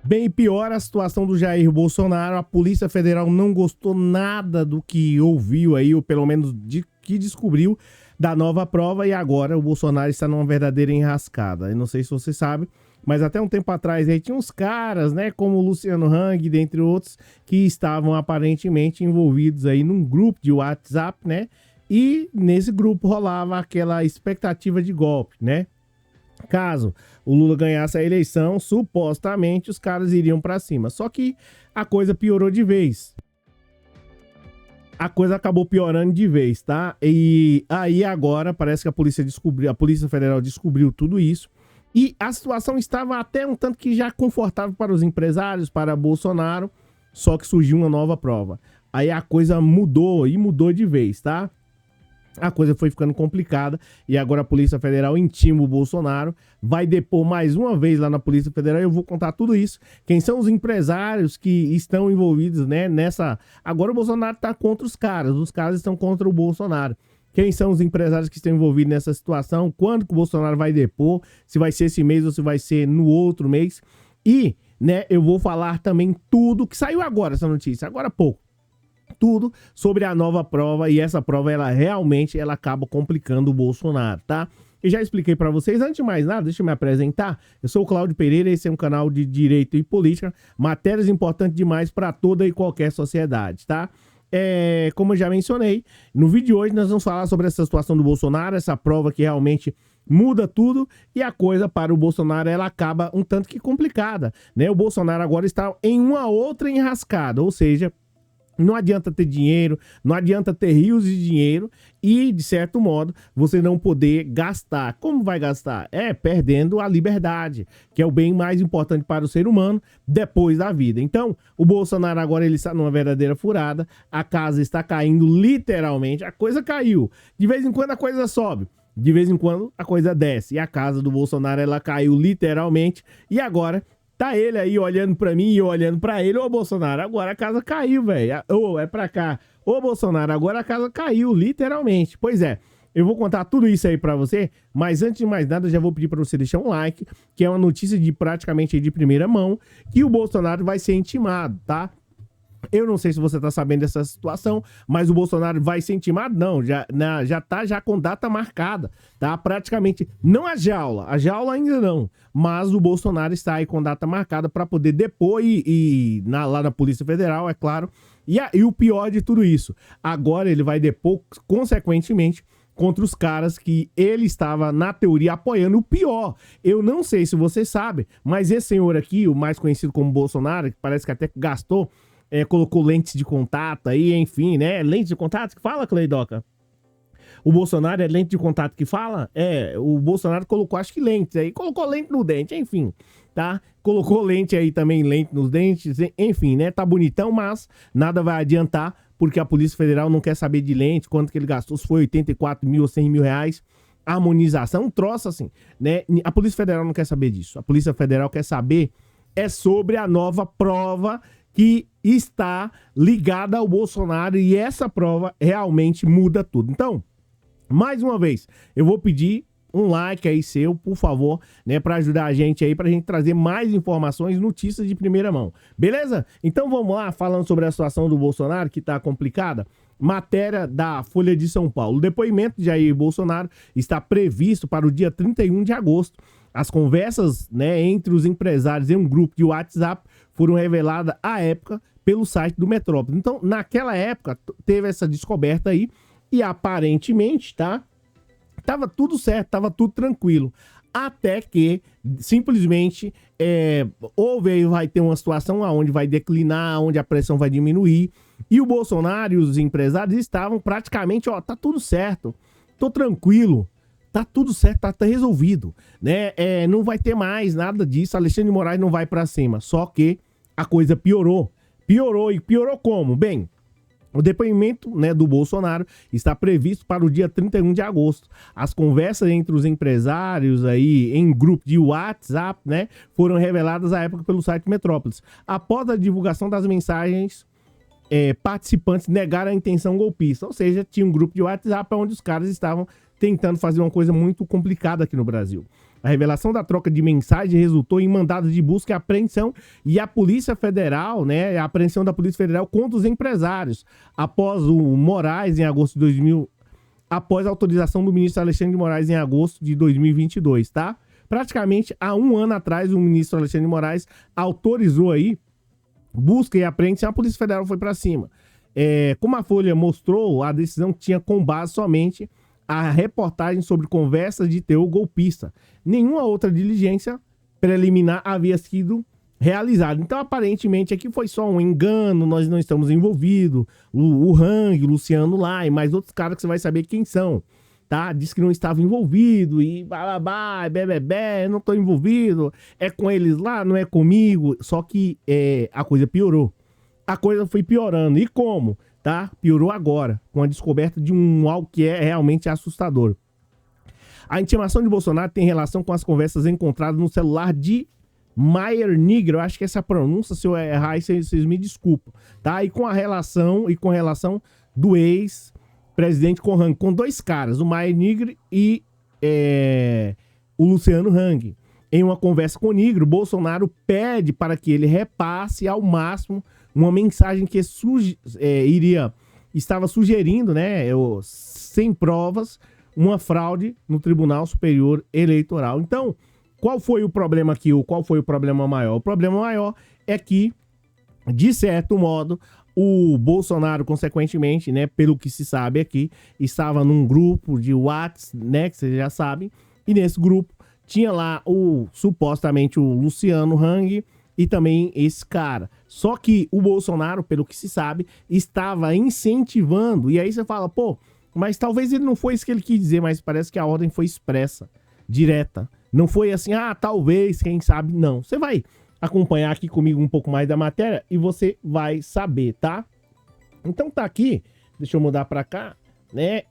Bem, pior a situação do Jair Bolsonaro. A Polícia Federal não gostou nada do que ouviu aí, ou pelo menos que descobriu da nova prova, e agora o Bolsonaro está numa verdadeira enrascada. Eu não sei se você sabe, mas até um tempo atrás aí tinha uns caras, né, como o Luciano Hang, dentre outros, que estavam aparentemente envolvidos aí num grupo de WhatsApp, né, e nesse grupo rolava aquela expectativa de golpe, né. Caso o Lula ganhasse a eleição, supostamente os caras iriam pra cima. Só que a coisa piorou de vez. A coisa acabou piorando de vez, tá? E aí agora parece que a Polícia Federal descobriu tudo isso. E a situação estava até um tanto que já confortável para os empresários, para Bolsonaro. Só que surgiu uma nova prova. Aí a coisa mudou e mudou de vez, tá? A coisa foi ficando complicada e agora a Polícia Federal intima o Bolsonaro, vai depor mais uma vez lá na Polícia Federal. Eu vou contar tudo isso, quem são os empresários que estão envolvidos, né, nessa... Agora o Bolsonaro tá contra os caras estão contra o Bolsonaro. Quem são os empresários que estão envolvidos nessa situação, quando que o Bolsonaro vai depor, se vai ser esse mês ou se vai ser no outro mês. E, né, eu vou falar também tudo que saiu agora, essa notícia, agora há pouco. Tudo sobre a nova prova, e essa prova ela realmente acaba complicando o Bolsonaro, tá? Eu já expliquei pra vocês. Antes de mais nada, deixa eu me apresentar. Eu sou o Cláudio Pereira, esse é um canal de direito e política, matérias importantes demais para toda e qualquer sociedade, tá? Como eu já mencionei, no vídeo de hoje nós vamos falar sobre essa situação do Bolsonaro, essa prova que realmente muda tudo, e a coisa para o Bolsonaro ela acaba um tanto que complicada, né? O Bolsonaro agora está em uma outra enrascada, ou seja, não adianta ter dinheiro, não adianta ter rios de dinheiro e, de certo modo, você não poder gastar. Como vai gastar? Perdendo a liberdade, que é o bem mais importante para o ser humano depois da vida. Então, o Bolsonaro agora ele está numa verdadeira furada, a casa está caindo literalmente, a coisa caiu. De vez em quando a coisa sobe, de vez em quando a coisa desce. E a casa do Bolsonaro ela caiu literalmente e agora... tá ele aí olhando pra mim e eu olhando pra ele. Ô, Bolsonaro, agora a casa caiu, velho. Ô, é pra cá. Ô, Bolsonaro, agora a casa caiu, literalmente. Pois é, eu vou contar tudo isso aí pra você, mas antes de mais nada, já vou pedir pra você deixar um like, que é uma notícia de praticamente de primeira mão, que o Bolsonaro vai ser intimado, tá? Eu não sei se você tá sabendo dessa situação, mas o Bolsonaro vai ser intimado? Não, já tá com data marcada, tá? Praticamente, não a jaula ainda não, mas o Bolsonaro está aí com data marcada para poder depor lá na Polícia Federal, é claro. E o pior de tudo isso, agora ele vai depor, consequentemente, contra os caras que ele estava, na teoria, apoiando. O pior, eu não sei se você sabe, mas esse senhor aqui, o mais conhecido como Bolsonaro, que parece que até gastou, colocou lentes de contato aí, enfim, né? Lente de contato que fala, Cleidoca? O Bolsonaro é lente de contato que fala? O Bolsonaro colocou, acho que lentes aí, colocou lente no dente, enfim, tá? Colocou lente aí também, lente nos dentes, enfim, né? Tá bonitão, mas nada vai adiantar, porque a Polícia Federal não quer saber de lente, quanto que ele gastou, se foi 84 mil ou 100 mil reais, harmonização, um troço assim, né? A Polícia Federal não quer saber disso, a Polícia Federal quer saber sobre a nova prova que está ligada ao Bolsonaro, e essa prova realmente muda tudo. Então, mais uma vez, eu vou pedir um like aí seu, por favor, né, para ajudar a gente aí, pra gente trazer mais informações, notícias de primeira mão. Beleza? Então vamos lá, falando sobre a situação do Bolsonaro, que tá complicada. Matéria da Folha de São Paulo. O depoimento de Jair Bolsonaro está previsto para o dia 31 de agosto. As conversas, né, entre os empresários em um grupo de WhatsApp foram reveladas à época pelo site do Metrópole. Então, naquela época, teve essa descoberta aí e aparentemente, tá? Tava tudo certo, tava tudo tranquilo. Até que, simplesmente, vai ter uma situação onde vai declinar, onde a pressão vai diminuir. E o Bolsonaro e os empresários estavam praticamente, tá tudo certo, tô tranquilo. Tá tudo certo, tá resolvido, né? Não vai ter mais nada disso, Alexandre de Moraes não vai pra cima. Só que a coisa piorou. E piorou como? Bem, o depoimento, né, do Bolsonaro está previsto para o dia 31 de agosto. As conversas entre os empresários aí em grupo de WhatsApp, né, foram reveladas à época pelo site Metrópolis. Após a divulgação das mensagens, participantes negaram a intenção golpista. Ou seja, tinha um grupo de WhatsApp onde os caras estavam tentando fazer uma coisa muito complicada aqui no Brasil. A revelação da troca de mensagens resultou em mandados de busca e apreensão e a Polícia Federal, né, a apreensão da Polícia Federal contra os empresários, após o Moraes, em agosto de 2000, após a autorização do ministro Alexandre de Moraes em agosto de 2022, tá? Praticamente há um ano atrás, o ministro Alexandre de Moraes autorizou aí busca e apreensão, a Polícia Federal foi para cima. Como a Folha mostrou, a decisão tinha com base somente a reportagem sobre conversas de teor golpista. Nenhuma outra diligência preliminar havia sido realizada. Então, aparentemente, aqui foi só um engano, nós não estamos envolvidos. O Hang, o Luciano lá e mais outros caras que você vai saber quem são, tá? Diz que não estava envolvido e bababá, bebê, não estou envolvido, é com eles lá, não é comigo. Só que a coisa piorou. A coisa foi piorando. E como? Tá? Piorou agora, com a descoberta de algo que é realmente assustador. A intimação de Bolsonaro tem relação com as conversas encontradas no celular de Maier Nigri. Eu acho que essa pronúncia, se eu errar, aí vocês me desculpam, tá? E com relação do ex-presidente com Hang, com dois caras, o Maier Nigri e o Luciano Hang. Em uma conversa com o Nigri, Bolsonaro pede para que ele repasse ao máximo uma mensagem que estava sugerindo, né, sem provas, uma fraude no Tribunal Superior Eleitoral. Então, qual foi o problema aqui? Qual foi o problema maior? O problema maior é que, de certo modo, o Bolsonaro, consequentemente, né, pelo que se sabe aqui, estava num grupo de WhatsApp, né, que vocês já sabem, e nesse grupo tinha lá supostamente o Luciano Hang e também esse cara. Só que o Bolsonaro, pelo que se sabe, estava incentivando. E aí você fala, pô, mas talvez ele não foi isso que ele quis dizer, mas parece que a ordem foi expressa, direta. Não foi assim, talvez, quem sabe, não. Você vai acompanhar aqui comigo um pouco mais da matéria e você vai saber, tá? Então tá aqui, deixa eu mudar pra cá, né?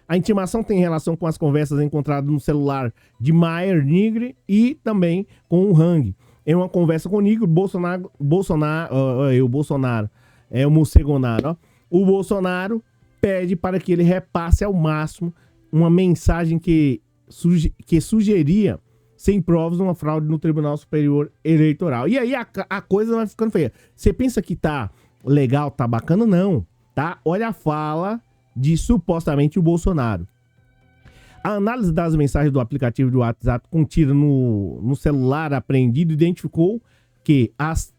A intimação tem relação com as conversas encontradas no celular de Maier Nigri e também com o Hang. Em uma conversa com o Nigri, o Bolsonaro, o Mussegonaro, ó. O Bolsonaro pede para que ele repasse ao máximo uma mensagem que sugeria, sem provas, uma fraude no Tribunal Superior Eleitoral. E aí a coisa vai ficando feia. Você pensa que tá legal, tá bacana? Não, tá? Olha a fala de supostamente o Bolsonaro. A análise das mensagens do aplicativo do WhatsApp contida no celular apreendido identificou que as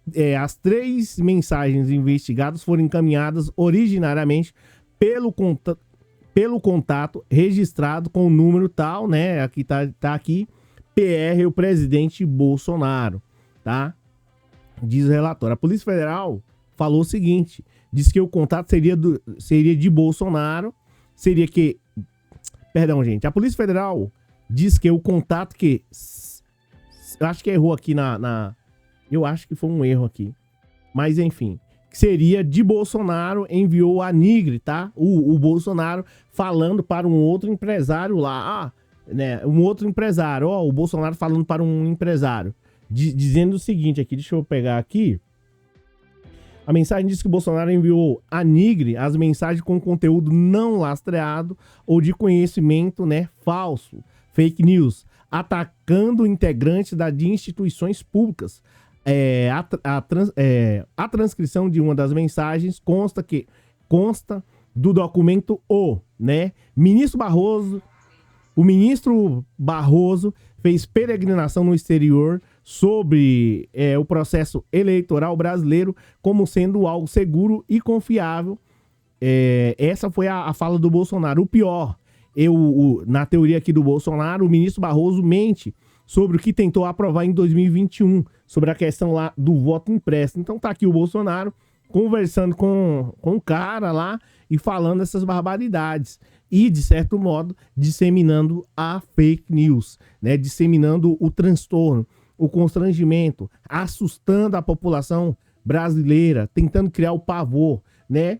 3 mensagens investigadas foram encaminhadas originariamente pelo contato registrado com o número tal, né? Aqui tá aqui, PR, o presidente Bolsonaro, tá? Diz o relatório. A Polícia Federal falou o seguinte, diz que o contato seria de Bolsonaro, Perdão, gente. A Polícia Federal diz que o contato eu acho que errou aqui eu acho que foi um erro aqui. Mas, enfim. Que seria de Bolsonaro, enviou a Nigri, tá? O Bolsonaro falando para um outro empresário lá. Né? Um outro empresário. O Bolsonaro falando para um empresário. Dizendo o seguinte aqui. Deixa eu pegar aqui. A mensagem diz que o Bolsonaro enviou a Nigri as mensagens com conteúdo não lastreado ou de conhecimento, né, falso, fake news, atacando integrantes de instituições públicas. A transcrição de uma das mensagens consta do documento né? O ministro Barroso fez peregrinação no exterior sobre o processo eleitoral brasileiro como sendo algo seguro e confiável. Essa foi a fala do Bolsonaro. O pior, na teoria aqui do Bolsonaro, o ministro Barroso mente sobre o que tentou aprovar em 2021, sobre a questão lá do voto impresso. Então tá aqui o Bolsonaro conversando com o cara lá e falando essas barbaridades. E, de certo modo, disseminando a fake news, né? Disseminando o transtorno, o constrangimento, assustando a população brasileira, tentando criar o pavor, né?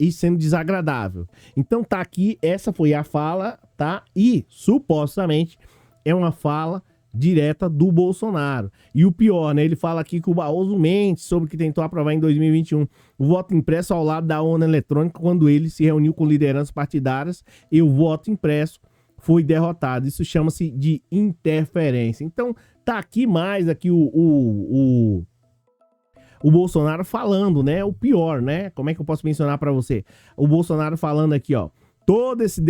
E sendo desagradável. Então tá aqui, essa foi a fala, tá? E, supostamente, é uma fala direta do Bolsonaro. E o pior, né? Ele fala aqui que o Barroso mente sobre o que tentou aprovar em 2021 o voto impresso ao lado da urna eletrônica quando ele se reuniu com lideranças partidárias e o voto impresso foi derrotado. Isso chama-se de interferência. Então, tá aqui mais aqui o Bolsonaro falando, né? O pior, né? Como é que eu posso mencionar para você? O Bolsonaro falando aqui, ó. Todo esse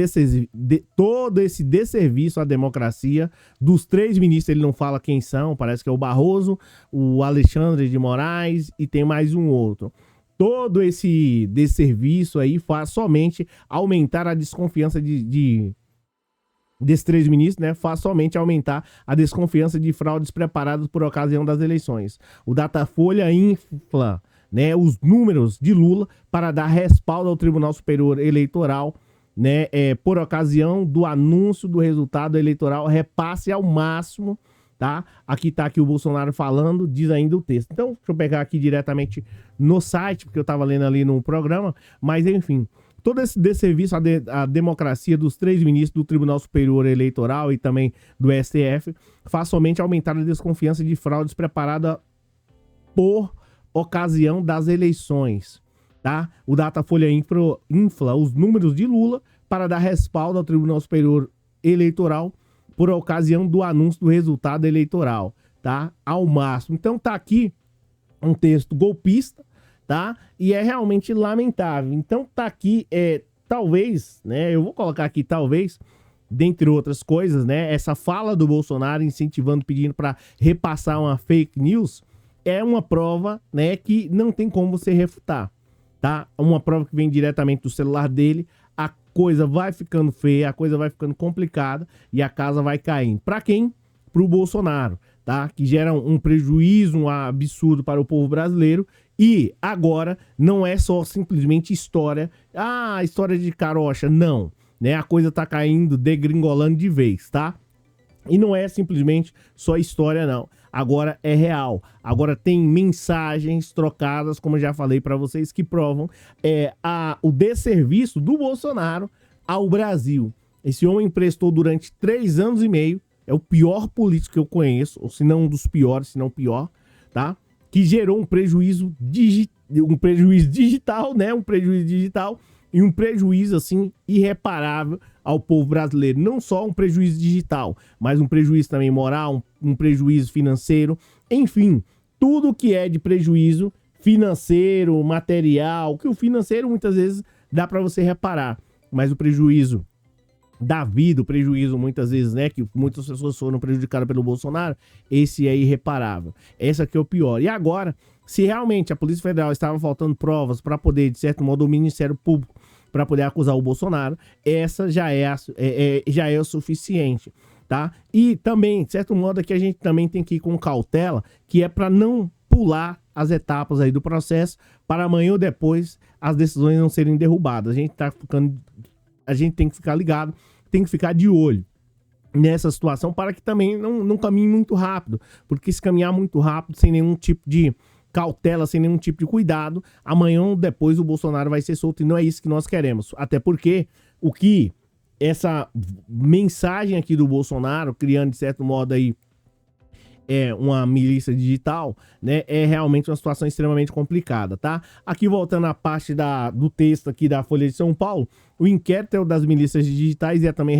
desserviço à democracia, dos 3 ministros, ele não fala quem são, parece que é o Barroso, o Alexandre de Moraes e tem mais um outro. Todo esse desserviço aí faz somente aumentar a desconfiança desses 3 ministros, né? Faz somente aumentar a desconfiança de fraudes preparadas por ocasião das eleições. O Datafolha infla, né, os números de Lula para dar respaldo ao Tribunal Superior Eleitoral, né, por ocasião do anúncio do resultado eleitoral, repasse ao máximo, tá? Aqui tá aqui o Bolsonaro falando, diz ainda o texto. Então, deixa eu pegar aqui diretamente no site, porque eu tava lendo ali no programa, mas enfim, todo esse desserviço à democracia dos 3 ministros do Tribunal Superior Eleitoral e também do STF faz somente aumentar a desconfiança de fraudes preparada por ocasião das eleições, tá? O Datafolha infla os números de Lula para dar respaldo ao Tribunal Superior Eleitoral por ocasião do anúncio do resultado eleitoral, tá? Ao máximo. Então tá aqui um texto golpista, tá? E é realmente lamentável. Então tá aqui, talvez, né? Eu vou colocar aqui talvez, dentre outras coisas, né? Essa fala do Bolsonaro incentivando, pedindo para repassar uma fake news, é uma prova, né? Que não tem como você refutar, tá? Uma prova que vem diretamente do celular dele. A coisa vai ficando feia, a coisa vai ficando complicada e a casa vai caindo. Para quem? Pro Bolsonaro, tá? Que gera um prejuízo, um absurdo para o povo brasileiro. E agora não é só simplesmente história, história de carocha, não, né? A coisa tá caindo, degringolando de vez, tá? E não é simplesmente só história, não. Agora é real. Agora tem mensagens trocadas, como eu já falei para vocês, que provam o desserviço do Bolsonaro ao Brasil. Esse homem prestou durante 3 anos e meio, é o pior político que eu conheço, ou se não um dos piores, se não pior, tá? Que gerou um prejuízo digital, né? Um prejuízo digital e um prejuízo, assim, irreparável ao povo brasileiro. Não só um prejuízo digital, mas um prejuízo também moral, um prejuízo financeiro. Enfim, tudo que é de prejuízo financeiro, material, que o financeiro muitas vezes dá para você reparar, mas o prejuízo da vida, o prejuízo muitas vezes, né, que muitas pessoas foram prejudicadas pelo Bolsonaro, esse é irreparável. Essa aqui é o pior. E agora, se realmente a Polícia Federal estava faltando provas para poder, de certo modo, o Ministério Público para poder acusar o Bolsonaro, essa já é o suficiente, tá? E também, de certo modo, aqui a gente também tem que ir com cautela, que é para não pular as etapas aí do processo para amanhã ou depois as decisões não serem derrubadas. A gente tem que ficar ligado, tem que ficar de olho nessa situação para que também não caminhe muito rápido, porque se caminhar muito rápido, sem nenhum tipo de cautela, sem nenhum tipo de cuidado, amanhã ou depois o Bolsonaro vai ser solto e não é isso que nós queremos. Até porque essa mensagem aqui do Bolsonaro, criando de certo modo aí uma milícia digital, né, é realmente uma situação extremamente complicada, tá? Aqui voltando à parte do texto aqui da Folha de São Paulo, o inquérito das milícias digitais é também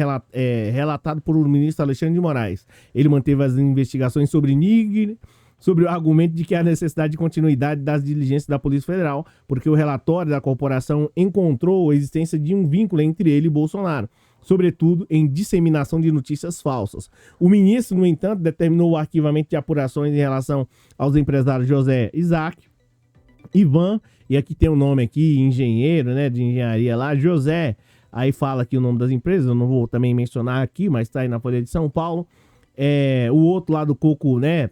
relatado por o ministro Alexandre de Moraes. Ele manteve as investigações sobre NIG, sobre o argumento de que há necessidade de continuidade das diligências da Polícia Federal, porque o relatório da corporação encontrou a existência de um vínculo entre ele e Bolsonaro, sobretudo em disseminação de notícias falsas. O ministro, no entanto, determinou o arquivamento de apurações em relação aos empresários José Isaac, Ivan, e aqui tem o nome aqui, engenheiro, né, de engenharia lá, José, aí fala aqui o nome das empresas, eu não vou também mencionar aqui, mas tá aí na Folha de São Paulo. O outro lá do Coco, né,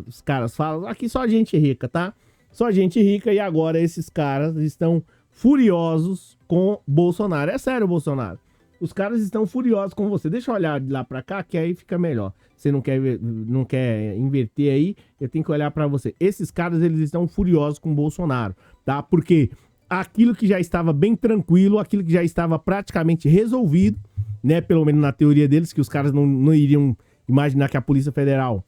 os caras falam, aqui só gente rica, tá? Só gente rica, e agora esses caras estão furiosos com Bolsonaro. É sério, Bolsonaro. Os caras estão furiosos com você. Deixa eu olhar de lá pra cá, que aí fica melhor. Você não quer inverter aí, eu tenho que olhar pra você. Esses caras, eles estão furiosos com o Bolsonaro, tá? Porque aquilo que já estava bem tranquilo, aquilo que já estava praticamente resolvido, né? Pelo menos na teoria deles, que os caras não iriam imaginar que a Polícia Federal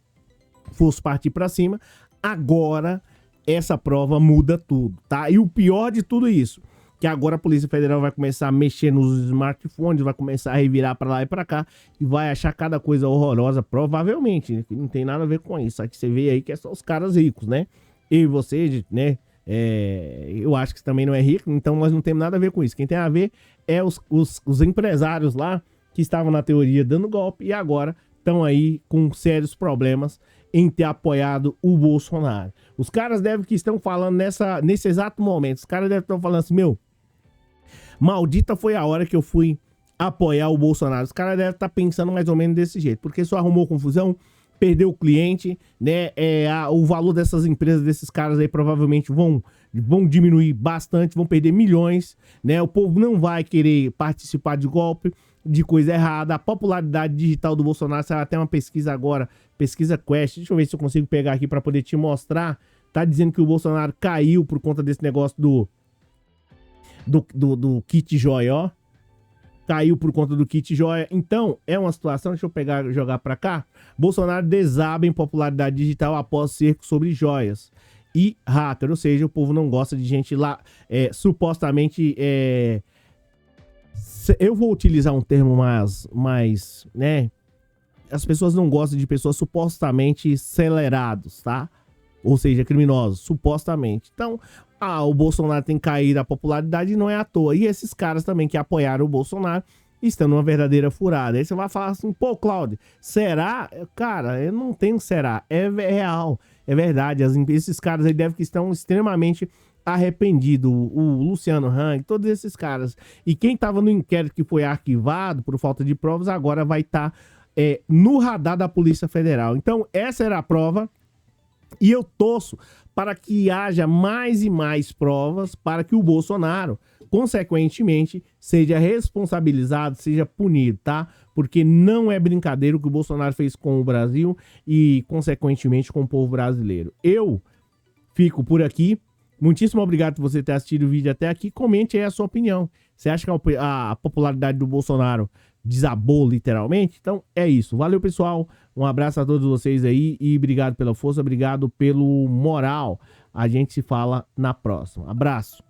fosse partir pra cima. Agora, essa prova muda tudo, tá? E o pior de tudo isso, que agora a Polícia Federal vai começar a mexer nos smartphones, vai começar a revirar para lá e para cá e vai achar cada coisa horrorosa, provavelmente, né? Que não tem nada a ver com isso. Só que você vê aí que é só os caras ricos, né? Eu e você, né? Eu acho que também não é rico, então nós não temos nada a ver com isso. Quem tem a ver é os empresários lá que estavam na teoria dando golpe e agora estão aí com sérios problemas em ter apoiado o Bolsonaro. Os caras devem que estão falando nesse exato momento, os caras devem estar falando assim, meu, maldita foi a hora que eu fui apoiar o Bolsonaro. Os caras devem estar pensando mais ou menos desse jeito, porque só arrumou confusão, perdeu o cliente, né? O valor dessas empresas, desses caras aí, provavelmente vão diminuir bastante, vão perder milhões, né? O povo não vai querer participar de golpe, de coisa errada. A popularidade digital do Bolsonaro, saiu até uma pesquisa agora, pesquisa Quest, deixa eu ver se eu consigo pegar aqui para poder te mostrar. Tá dizendo que o Bolsonaro caiu por conta desse negócio do kit joia, ó. Caiu por conta do kit joia. Então, é uma situação, deixa eu jogar pra cá. Bolsonaro desaba em popularidade digital após cerco sobre joias e hacker. Ou seja, o povo não gosta de gente lá, supostamente... eu vou utilizar um termo mais, né? As pessoas não gostam de pessoas supostamente acelerados, tá? Ou seja, criminosos, supostamente. Então, o Bolsonaro tem caído a popularidade e não é à toa. E esses caras também que apoiaram o Bolsonaro estão numa verdadeira furada. Aí você vai falar assim, pô, Cláudio, será? Cara, eu não tenho será. É real, é verdade. Esses caras aí devem que estão extremamente arrependidos. O Luciano Hang, todos esses caras. E quem estava no inquérito que foi arquivado por falta de provas, agora vai estar no radar da Polícia Federal. Então, essa era a prova. E eu torço para que haja mais e mais provas para que o Bolsonaro, consequentemente, seja responsabilizado, seja punido, tá? Porque não é brincadeira o que o Bolsonaro fez com o Brasil e, consequentemente, com o povo brasileiro. Eu fico por aqui. Muitíssimo obrigado por você ter assistido o vídeo até aqui. Comente aí a sua opinião. Você acha que a popularidade do Bolsonaro desabou literalmente? Então é isso. Valeu, pessoal. Um abraço a todos vocês aí e obrigado pela força, obrigado pelo moral. A gente se fala na próxima. Abraço.